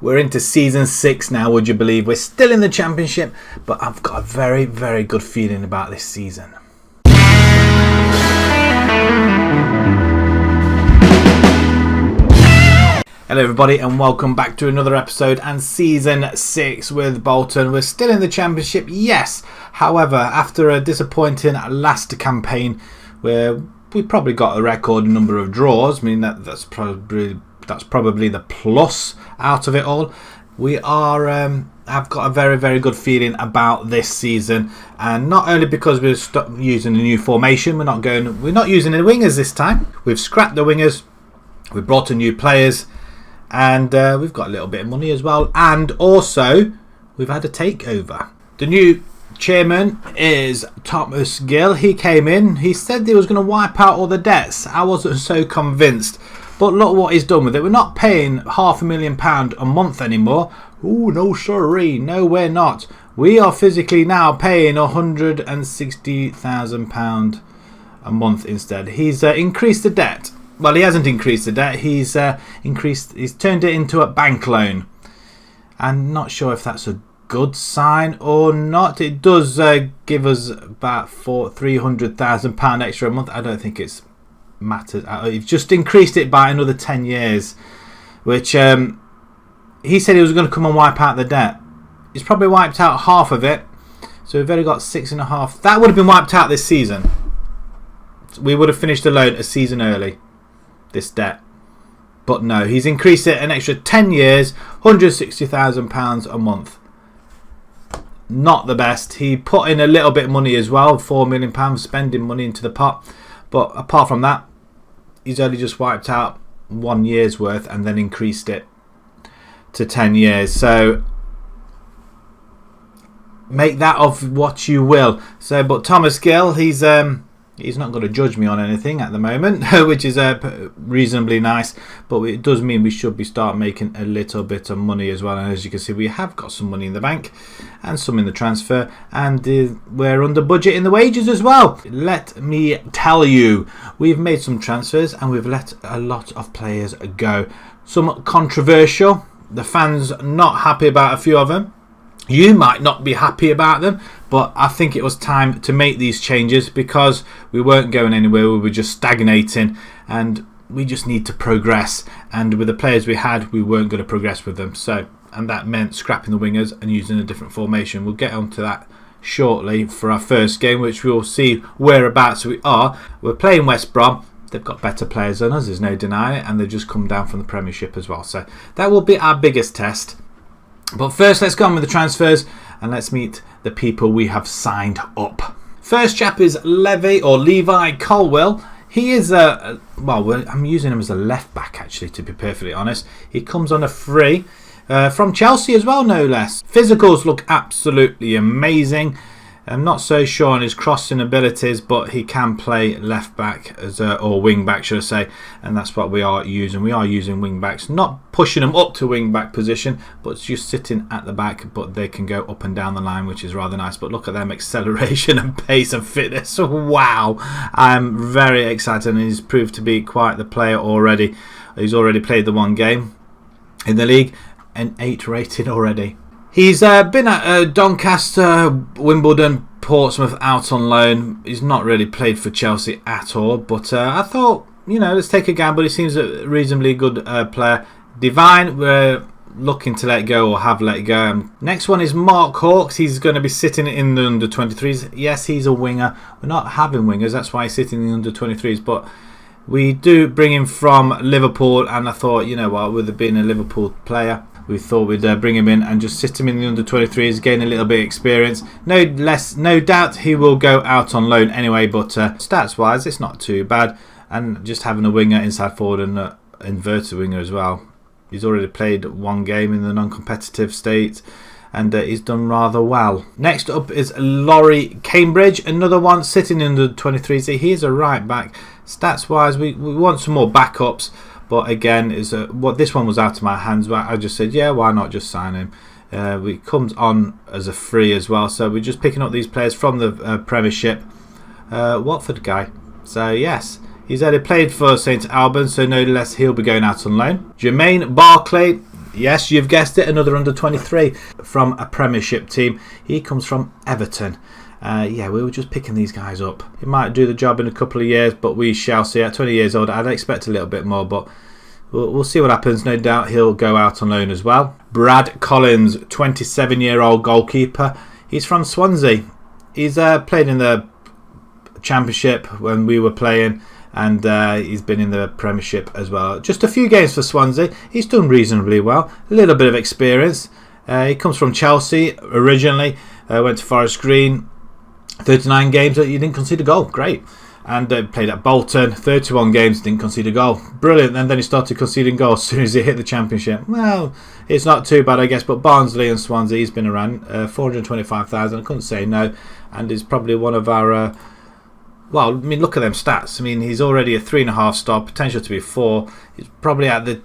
We're into season 6 now, would you believe? We're still in the championship, but I've got a very, very good feeling about this season. Hello everybody and welcome back to another episode and season 6 with Bolton. We're still in the championship, yes. However, after a disappointing last campaign where we probably got a record number of draws, I mean that's probably the plus out of it all. We are I've got a very, very good feeling about this season, and not only because we've stopped using a new formation, we're not using the wingers this time. We've scrapped the wingers, we've brought in new players, and we've got a little bit of money as well, and also we've had a takeover. The new chairman is Thomas Gill. He came in, he said he was going to wipe out all the debts. I wasn't so convinced, but look what he's done with it. We're not paying £500,000 a month anymore. Oh no sorry, no we're not. We are physically now paying £160,000 a month instead. He's increased the debt. Well, he hasn't increased the debt. He's turned it into a bank loan. I'm not sure if that's a good sign or not. It does give us about £300,000 extra a month. I don't think it's mattered. He's just increased it by another 10 years, which he said he was going to come and wipe out the debt. He's probably wiped out half of it, so we've only got 6.5. That would have been wiped out this season. We would have finished the loan a season early, this debt. But no, he's increased it an extra 10 years, £160,000 a month. Not the best. He put in a little bit of money as well, £4 million spending money into the pot. But apart from that, he's only just wiped out 1 year's worth and then increased it to 10 years. So make that of what you will. So, but Thomas Gill, he's not going to judge me on anything at the moment, which is reasonably nice. But it does mean we should start making a little bit of money as well. And as you can see, we have got some money in the bank and some in the transfer, and we're under budget in the wages as well. Let me tell you, we've made some transfers and we've let a lot of players go. Some controversial. The fans not happy about a few of them. You might not be happy about them, but I think it was time to make these changes because we weren't going anywhere. We were just stagnating and we just need to progress. And with the players we had, we weren't going to progress with them. And that meant scrapping the wingers and using a different formation. We'll get onto that shortly for our first game, which we'll see whereabouts we are. We're playing West Brom. They've got better players than us, there's no denying it, and they've just come down from the Premiership as well. So that will be our biggest test. But first, let's go on with the transfers and let's meet the people we have signed up. First chap is Levi Colwill. He is I'm using him as a left back actually, to be perfectly honest. He comes on a free from Chelsea as well, no less. Physicals look absolutely amazing. I'm not so sure on his crossing abilities, but he can play left back or wing back, should I say, and that's what we are using. We are using wing backs, not pushing them up to wing back position, but just sitting at the back, but they can go up and down the line, which is rather nice. But look at them acceleration and pace and fitness. Wow, I'm very excited, and he's proved to be quite the player already. He's already played the 1 game in the league, an 8 rated already. He's been at Doncaster, Wimbledon, Portsmouth out on loan. He's not really played for Chelsea at all, but I thought, let's take a gamble. He seems a reasonably good player. Divine, we're looking to let go or have let go. Next one is Mark Hawkes. He's going to be sitting in the under-23s. Yes, he's a winger. We're not having wingers, that's why he's sitting in the under-23s, but we do bring him from Liverpool, and I thought, with it being a Liverpool player, we thought we'd bring him in and just sit him in the under-23s, gain a little bit of experience. No doubt he will go out on loan anyway, but stats-wise, it's not too bad. And just having a winger inside forward and an inverted winger as well. He's already played 1 game in the non-competitive state, and he's done rather well. Next up is Laurie Cambridge, another one sitting in the 23s. He's a right back. Stats-wise, we want some more backups. But again, this one was out of my hands. But I just said, yeah, why not just sign him? He comes on as a free as well. So we're just picking up these players from the Premiership. Watford guy. So yes, he's already played for St Albans, so no less he'll be going out on loan. Jermaine Barclay, Yes, you've guessed it, another under 23 from a Premiership team. He comes from Everton. Yeah, we were just picking these guys up. He might do the job in a couple of years, but we shall see. At 20 years old, I'd expect a little bit more, but we'll see what happens. No doubt he'll go out on loan as well. Brad Collins, 27-year-old goalkeeper. He's from Swansea. He's played in the Championship when we were playing, and he's been in the Premiership as well. Just a few games for Swansea. He's done reasonably well. A little bit of experience. He comes from Chelsea originally. Went to Forest Green. 39 games, you didn't concede a goal. Great. And played at Bolton. 31 games, didn't concede a goal. Brilliant. And then he started conceding goals as soon as he hit the Championship. Well, it's not too bad, I guess. But Barnsley and Swansea, he's been around. 425,000. I couldn't say no. And he's probably one of our... well, I mean, look at them stats. I mean, he's already a 3.5 star, potential to be 4. He's probably at the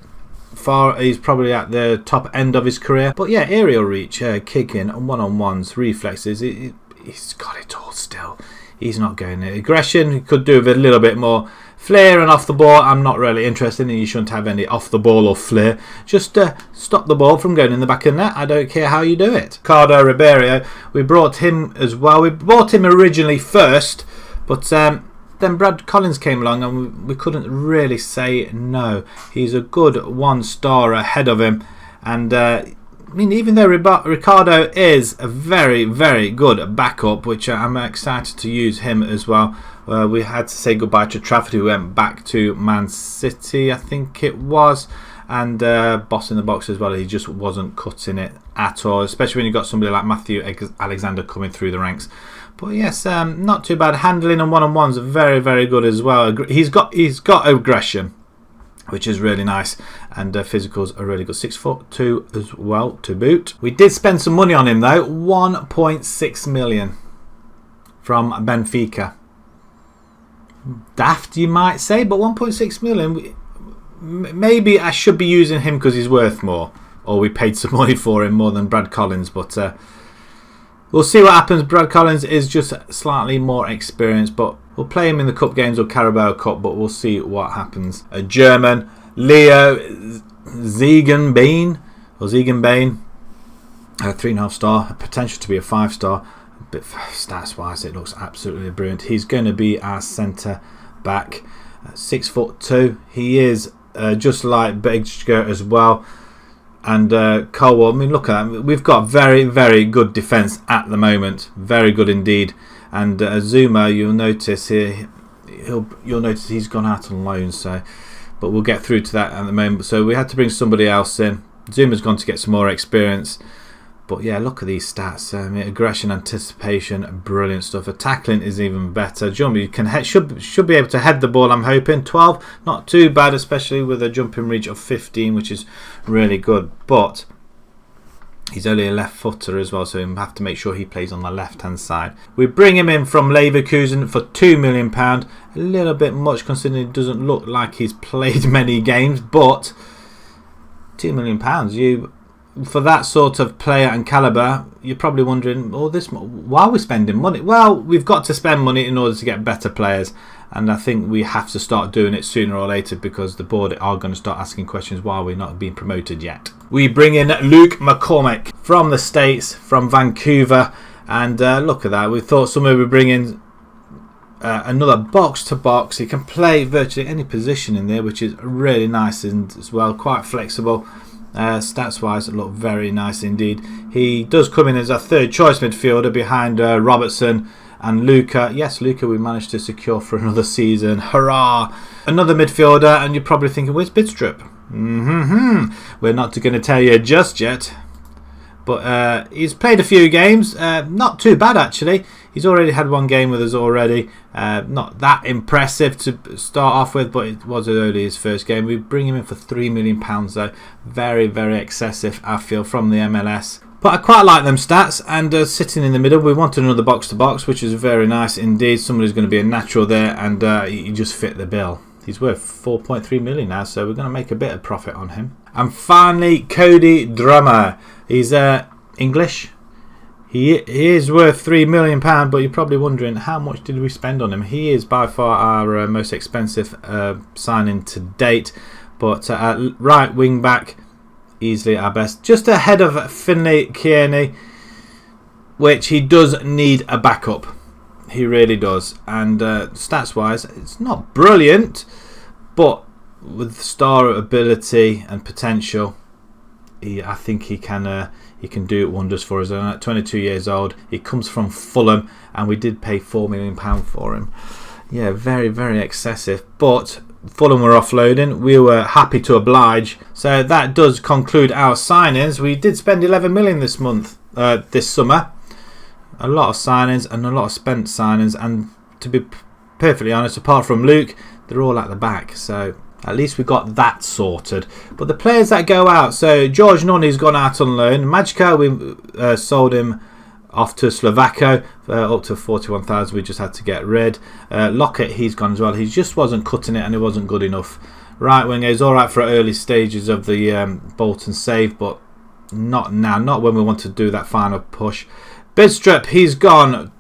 top end of his career. But yeah, aerial reach, kicking, one-on-ones, reflexes. He's got it all still. He's not going there. Aggression, he could do with a little bit more flair and off the ball. I'm not really interested in. You shouldn't have any off the ball or flair. Just stop the ball from going in the back of the net. I don't care how you do it. Ricardo Ribeiro, we brought him as well. We brought him originally first, but then Brad Collins came along and we couldn't really say no. He's a good 1 star ahead of him. And I mean, even though Ricardo is a very, very good backup, which I'm excited to use him as well. We had to say goodbye to Trafford, who went back to Man City, I think it was. And boss in the box as well. He just wasn't cutting it at all, especially when you've got somebody like Matthew Alexander coming through the ranks. But yes, not too bad. Handling and one-on-ones are very, very good as well. He's got aggression, which is really nice, and physicals are really good. 6'2" as well to boot. We did spend some money on him though, 1.6 million from Benfica. Daft, you might say, but 1.6 million. Maybe I should be using him because he's worth more, or we paid some money for him more than Brad Collins, but we'll see what happens. Brad Collins is just slightly more experienced, but we'll play him in the Cup games or Carabao Cup, but we'll see what happens. A German, Leo Ziegenbein, 3.5 star, potential to be a 5 star. But stats wise, it looks absolutely brilliant. He's going to be our centre back. 6'2". He is just like Begger as well. And Colwell, I mean, look at that. We've got very, very good defence at the moment. Very good indeed. And Zuma, you'll notice here, you'll notice he's gone out on loan. So, but we'll get through to that at the moment. So we had to bring somebody else in. Zuma's gone to get some more experience. But yeah, look at these stats. Aggression, anticipation, brilliant stuff. Tackling is even better. Jump, you can should be able to head the ball, I'm hoping. 12, not too bad, especially with a jumping reach of 15, which is really good. But he's only a left footer as well, so we have to make sure he plays on the left hand side. We bring him in from Leverkusen for £2 million. A little bit much considering it doesn't look like he's played many games, but £2 million, for that sort of player and calibre, you're probably wondering, why are we spending money? Well, we've got to spend money in order to get better players, and I think we have to start doing it sooner or later because the board are going to start asking questions why we're not being promoted yet. We bring in Luke McCormick from the States, from Vancouver, and look at that. We thought somebody would bring in another box to box. He can play virtually any position in there, which is really nice and as well quite flexible. Stats wise, it looked very nice indeed. He does come in as a third choice midfielder behind Robertson and Luca. Yes, Luca we managed to secure for another season. Hurrah! Another midfielder, and you're probably thinking, where's Bidstrup? We're not going to tell you just yet. But he's played a few games. Not too bad actually. He's already had one game with us already. Not that impressive to start off with, but it was only his first game. We bring him in for £3 million though. Very, very excessive, I feel, from the MLS. But I quite like them stats, and sitting in the middle, we wanted another box-to-box, which is very nice indeed. Somebody's going to be a natural there, and he just fit the bill. He's worth £4.3 million now, so we're going to make a bit of profit on him. And finally, Cody Drummer. He's English. He is worth £3 million, but you're probably wondering how much did we spend on him. He is by far our most expensive signing to date. But at right wing back, easily our best. Just ahead of Finlay Kearney, which he does need a backup. He really does. And stats-wise, it's not brilliant, but with star ability and potential, I think he can do wonders for us. At 22 years old, he comes from Fulham, and we did pay £4 million for him. Yeah, very, very excessive. But Fulham were offloading. We were happy to oblige. So that does conclude our signings. We did spend 11 million this summer. A lot of signings and a lot of spent signings. And to be perfectly honest, apart from Luke, they're all at the back. So at least we got that sorted. But the players that go out, so George Nunny's gone out on loan. Majka, we sold him off to Slovako up to 41,000. We just had to get rid. Lockett, he's gone as well. He just wasn't cutting it and he wasn't good enough. Right winger is all right for early stages of the Bolton save, but not now. Not when we want to do that final push. Bidstrup, he's gone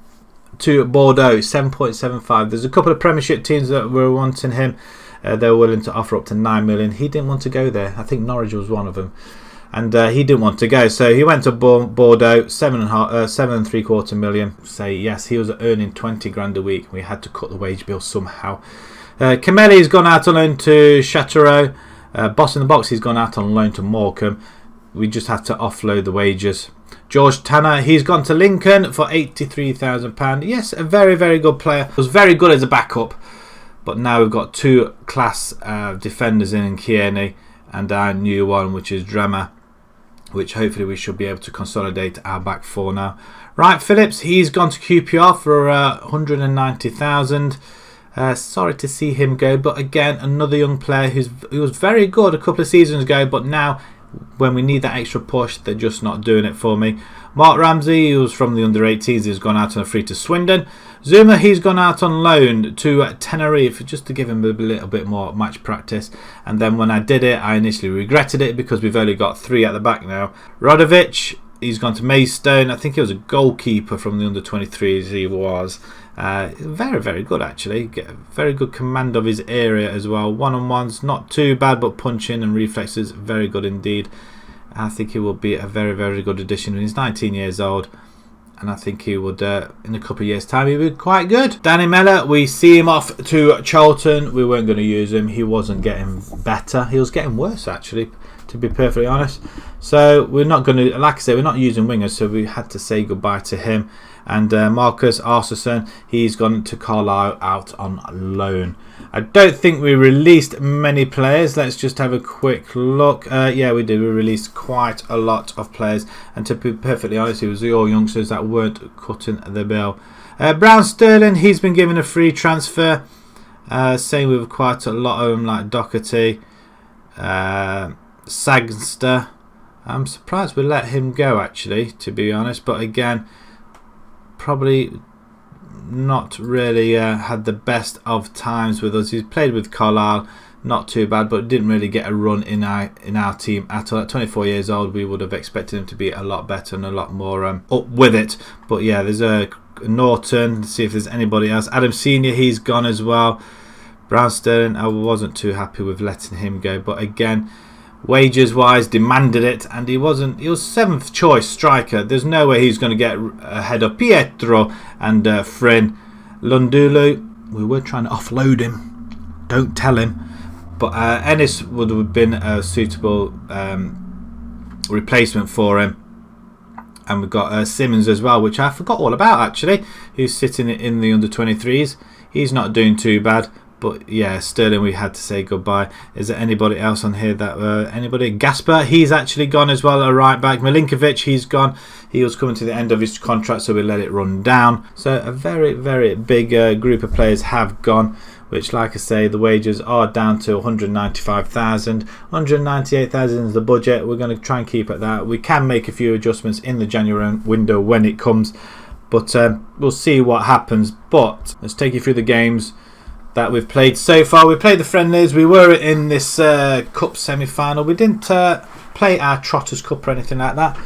to Bordeaux, 7.75. There's a couple of Premiership teams that were wanting him. They were willing to offer up to 9 million. He didn't want to go there. I think Norwich was one of them. And he didn't want to go. So he went to Bordeaux, 7.75 million. Say yes, he was earning 20 grand a week. We had to cut the wage bill somehow. Kameli's gone out on loan to Châteauroux. Boss in the Box, he's gone out on loan to Morecambe. We just had to offload the wages. George Tanner, he's gone to Lincoln for £83,000. Yes, a very, very good player. Was very good as a backup. But now we've got two class defenders in Kearney and our new one, which is Drama, which hopefully we should be able to consolidate our back four now. Right, Phillips, he's gone to QPR for 190,000. Sorry to see him go, but again, another young player who was very good a couple of seasons ago, but now when we need that extra push, they're just not doing it for me. Mark Ramsey, who was from the under-18s, he's gone out on a free to Swindon. Zuma, he's gone out on loan to Tenerife just to give him a little bit more match practice. And then when I did it, I initially regretted it because we've only got 3 at the back now. Rodovic, he's gone to Maidstone. I think he was a goalkeeper from the under-23s, he was. Very, very good actually. Get a very good command of his area as well. One-on-ones, not too bad, but punching and reflexes, very good indeed. I think he will be a very, very good addition when he's 19 years old. And I think he would, in a couple of years' time, he would be quite good. Danny Mellor, we see him off to Charlton. We weren't going to use him. He wasn't getting better. He was getting worse, actually, to be perfectly honest. So we're not going to, like I said, we're not using wingers, so we had to say goodbye to him. And Marcus Arseson, he's gone to Carlisle out on loan. I don't think we released many players. Let's just have a quick look. Yeah, we did. We released quite a lot of players. And to be perfectly honest, it was all youngsters that weren't cutting the bill. Brown Sterling, he's been given a free transfer. Same with quite a lot of them, like Doherty, Sagster. I'm surprised we let him go, actually, to be honest. But again, probably not really had the best of times with us. He's played with Carlisle, not too bad, but didn't really get a run in our team at all. At 24 years old, we would have expected him to be a lot better and a lot more up with it. But yeah, there's a Norton. Let's see if there's anybody else. Adam Senior, he's gone as well. Brown Sterling, I wasn't too happy with letting him go, but again, wages wise, demanded it, and he was 7th choice striker. There's no way he's going to get ahead of Pietro and Frin. Lundulu, we were trying to offload him, don't tell him, but Ennis would have been a suitable replacement for him. And we've got Simmons as well, which I forgot all about actually, who's sitting in the under-23s. He's not doing too bad. But yeah, Sterling, we had to say goodbye. Is there anybody else on here that anybody? Gasper, he's actually gone as well, a right back. Milinkovic, he's gone. He was coming to the end of his contract, so we let it run down. So a very, very big group of players have gone, which, like I say, the wages are down to 195,000. 198,000 is the budget. We're going to try and keep at that. We can make a few adjustments in the January window when it comes, but we'll see what happens. But let's take you through the games that we've played so far. We played the friendlies. We were in this cup semi-final. We didn't play our Trotters Cup or anything like that.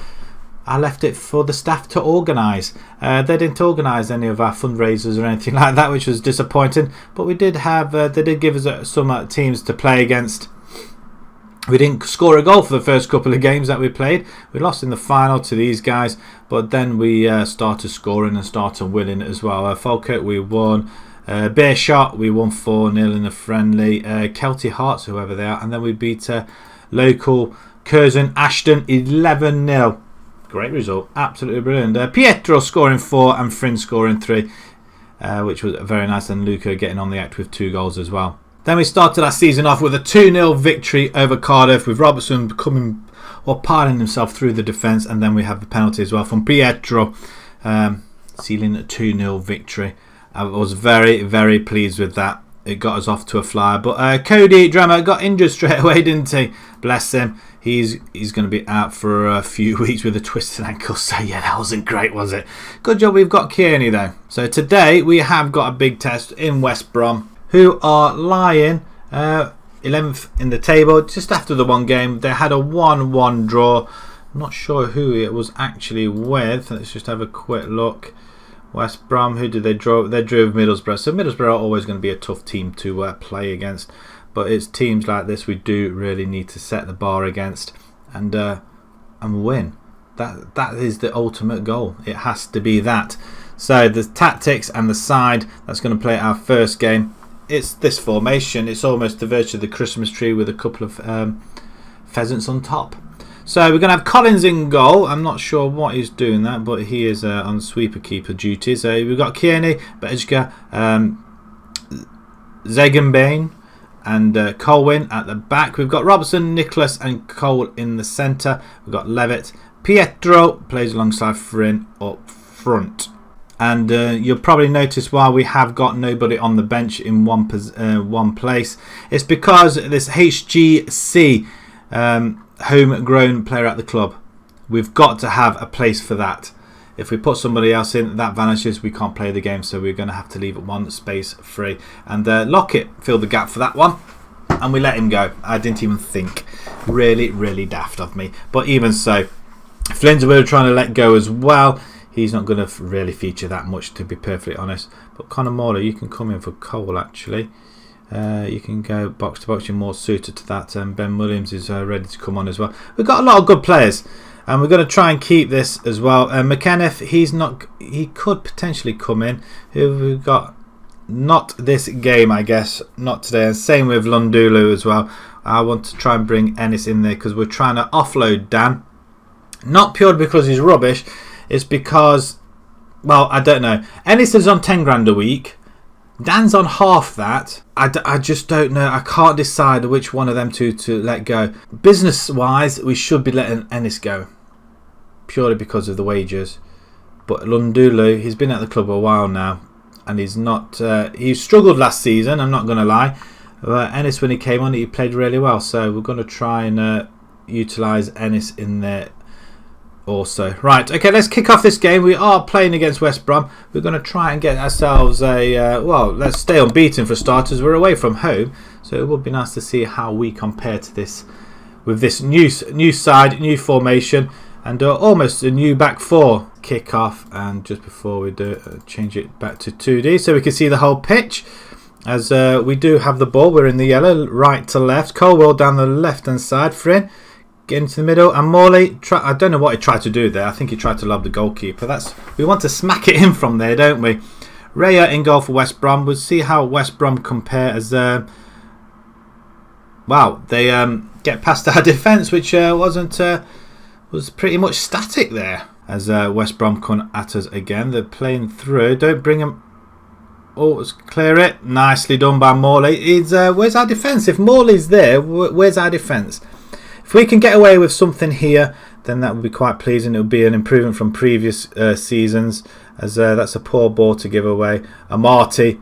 I left it for the staff to organise. They didn't organise any of our fundraisers or anything like that, which was disappointing. But we did have, they did give us some teams to play against. We didn't score a goal for the first couple of games that we played. We lost in the final to these guys, but then we started scoring and started winning as well. Falkirk, we won. Beershot, we won 4-0 in a friendly. Kelty Hearts, whoever they are, and then we beat local Curzon Ashton 11-0. Great result, absolutely brilliant. Pietro scoring 4 and Fryn scoring 3, which was very nice, and Luca getting on the act with 2 goals as well. Then we started our season off with a 2-0 victory over Cardiff, with Robertson coming or piling himself through the defence, and then we have the penalty as well from Pietro, sealing a 2-0 victory. I was very, very pleased with that. It got us off to a flyer, but Cody Drummer got injured straight away, didn't he? Bless him. He's going to be out for a few weeks with a twisted ankle. So yeah, that wasn't great, was it? Good job we've got Kearney though. So today we have got a big test in West Brom, who are lying 11th in the table, just after the one game. They had a 1-1 draw. I'm not sure who it was actually with. Let's just have a quick look. West Brom, who did they draw? They drew with Middlesbrough. So Middlesbrough are always going to be a tough team to play against. But it's teams like this we do really need to set the bar against and win. That is the ultimate goal. It has to be that. So the tactics and the side that's going to play our first game, it's this formation. It's almost the virtue of the Christmas tree with a couple of pheasants on top. So we're going to have Collins in goal. I'm not sure what he's doing that, but he is on sweeper keeper duty. So we've got Kearney, Bejka, Zegenbane and Colwyn at the back. We've got Robertson, Nicholas and Cole in the centre. We've got Levitt. Pietro plays alongside Fryn up front. And you'll probably notice why we have got nobody on the bench in one place. It's because this HGC homegrown player at the club. We've got to have a place for that. If we put somebody else in, that vanishes. We can't play the game, so we're going to have to leave one space free. And Lockett filled the gap for that one, and we let him go. I didn't even think. Really, really daft of me. But even so, Flynn's we were trying to let go as well. He's not going to really feature that much, to be perfectly honest. But Conor Morley, you can come in for Cole, actually. You can go box to box. You're more suited to that. Ben Williams is ready to come on as well. We've got a lot of good players, and we're going to try and keep this as well. McKenniff, he's not. He could potentially come in. Who have we got? Not this game, I guess. Not today. And same with Lundulu as well. I want to try and bring Ennis in there because we're trying to offload Dan. Not purely because he's rubbish. It's because, well, I don't know. Ennis is on 10 grand a week. Dan's on half that. I just don't know. I can't decide which one of them two to let go. Business-wise, we should be letting Ennis go. Purely because of the wages. But Lundulu, he's been at the club a while now. And he's not... he struggled last season, I'm not going to lie. But Ennis, when he came on, he played really well. So we're going to try and utilise Ennis in there also. Right, okay, let's kick off this game. We are playing against West Brom. We're going to try and get ourselves a well, let's stay unbeaten for starters. We're away from home, so it would be nice to see how we compare to this with this new side, new formation, and almost a new back four. Kick off, and just before we do change it back to 2D so we can see the whole pitch. As we do have the ball, we're in the yellow, right to left. Colwell down the left hand side. Fryn get into the middle, and Morley, I don't know what he tried to do there. I think he tried to lob the goalkeeper. We want to smack it in from there, don't we? Raya in goal for West Brom. We'll see how West Brom compare as wow, they get past our defence, which was pretty much static there. As West Brom come at us again, they're playing through. Don't bring them. Oh, let's clear it. Nicely done by Morley. Where's our defence? If Morley's there, where's our defence? If we can get away with something here, then that would be quite pleasing. It would be an improvement from previous seasons, as that's a poor ball to give away. Amati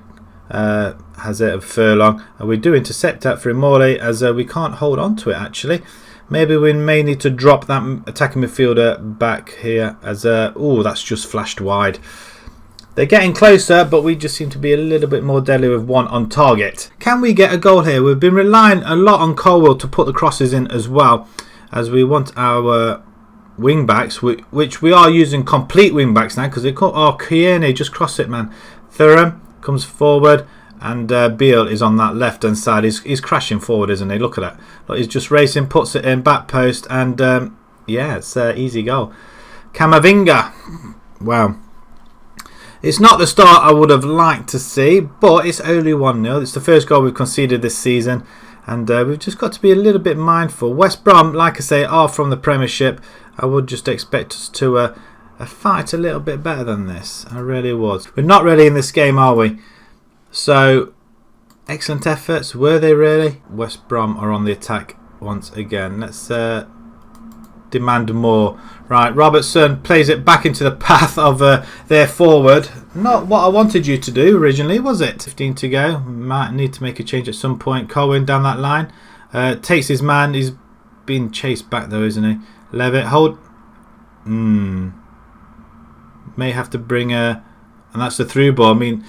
has it of Furlong, and we do intercept that for Morley, as we can't hold on to it actually. Maybe we may need to drop that attacking midfielder back here, as oh, that's just flashed wide. They're getting closer, but we just seem to be a little bit more deadly with one on target. Can we get a goal here? We've been relying a lot on Colwell to put the crosses in as well, as we want our wing backs, which we are using complete wing backs now, because they call, oh, Kearney, just cross it, man. Thuram comes forward, And Beale is on that left hand side. He's crashing forward, isn't he? Look at that. Look, he's just racing, puts it in, back post, and yeah, it's an easy goal. Camavinga. Wow. It's not the start I would have liked to see, but it's only 1-0. It's the first goal we've conceded this season, and we've just got to be a little bit mindful. West Brom, like I say, are from the Premiership. I would just expect us to fight a little bit better than this. I really would. We're not really in this game, are we? So, excellent efforts. Were they really? West Brom are on the attack once again. Let's demand more. Right, Robertson plays it back into the path of their forward. Not what I wanted you to do originally, was it? 15 to go. Might need to make a change at some point. Cohen down that line. Takes his man. He's being chased back though, isn't he? Levitt, hold. May have to bring a... And that's the through ball. I mean...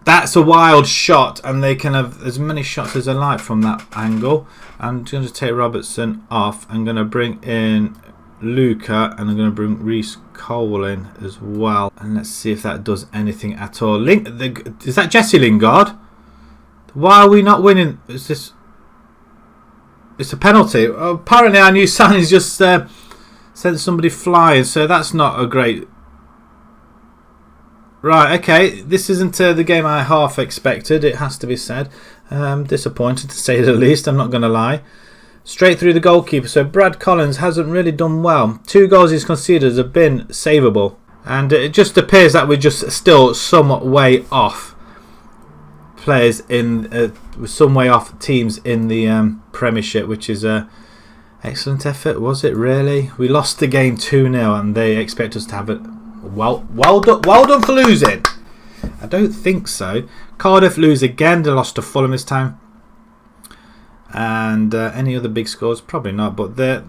That's a wild shot, and they can have as many shots as they like from that angle. I'm going to take Robertson off. I'm going to bring in Luca, and I'm going to bring Reece Cole in as well. And let's see if that does anything at all. Is that Jesse Lingard? Why are we not winning? Is this? It's a penalty. Apparently, our new signings just sent somebody flying, so that's not a great. Right, okay, this isn't the game I half expected, it has to be said. Disappointed to say the least, I'm not going to lie. Straight through the goalkeeper, so Brad Collins hasn't really done well. 2 goals he's conceded have been savable. And it just appears that we're just still somewhat way off players in, some way off teams in the Premiership, which is a excellent effort, was it really? We lost the game 2-0 and they expect us to have it. Well done for losing. I don't think so. Cardiff lose again. They lost to Fulham this time. And any other big scores? Probably not. But the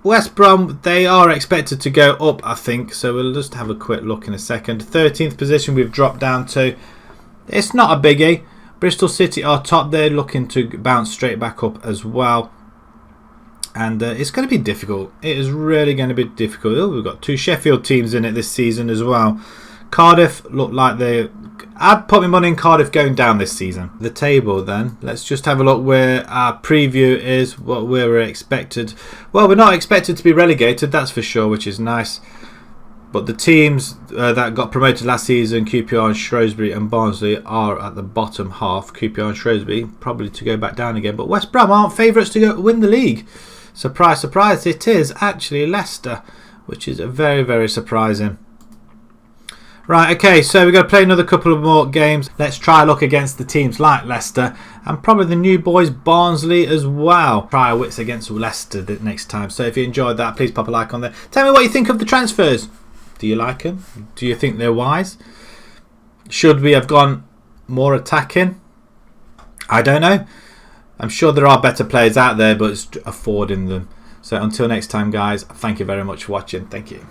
West Brom, they are expected to go up, I think. So we'll just have a quick look in a second. 13th position we've dropped down to. It's not a biggie. Bristol City are top. They're looking to bounce straight back up as well. And it's going to be difficult. It is really going to be difficult. Oh, we've got 2 Sheffield teams in it this season as well. Cardiff look like they... I'd put my money in Cardiff going down this season. The table then. Let's just have a look where our preview is. What we're expected. Well, we're not expected to be relegated, that's for sure, which is nice. But the teams that got promoted last season, QPR and Shrewsbury and Barnsley, are at the bottom half. QPR and Shrewsbury probably to go back down again. But West Brom aren't favourites to go win the league. Surprise, surprise, it is actually Leicester, which is very, very surprising. Right, okay, so we're going to play another couple of more games. Let's try a look against the teams like Leicester and probably the new boys Barnsley as well. Try our wits against Leicester the next time. So if you enjoyed that, please pop a like on there. Tell me what you think of the transfers. Do you like them? Do you think they're wise? Should we have gone more attacking? I don't know. I'm sure there are better players out there, but it's affording them. So until next time, guys, thank you very much for watching. Thank you.